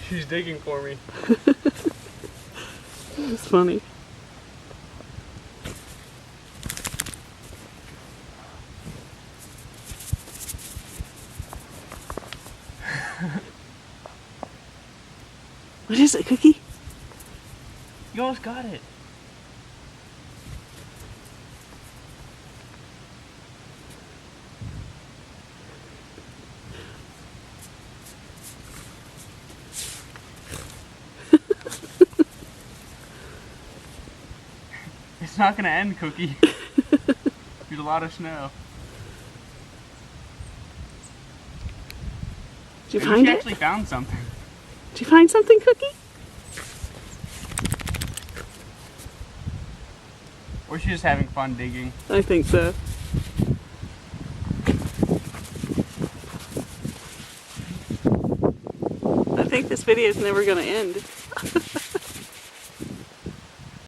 She's digging for me. It's funny. What is it, Cookie? You almost got it. It's not gonna end, Cookie. There's a lot of snow. Did you Maybe find she it? actually found something. Did you find something, Cookie? Or she's just having fun digging. I think so. I think this video is never going to end.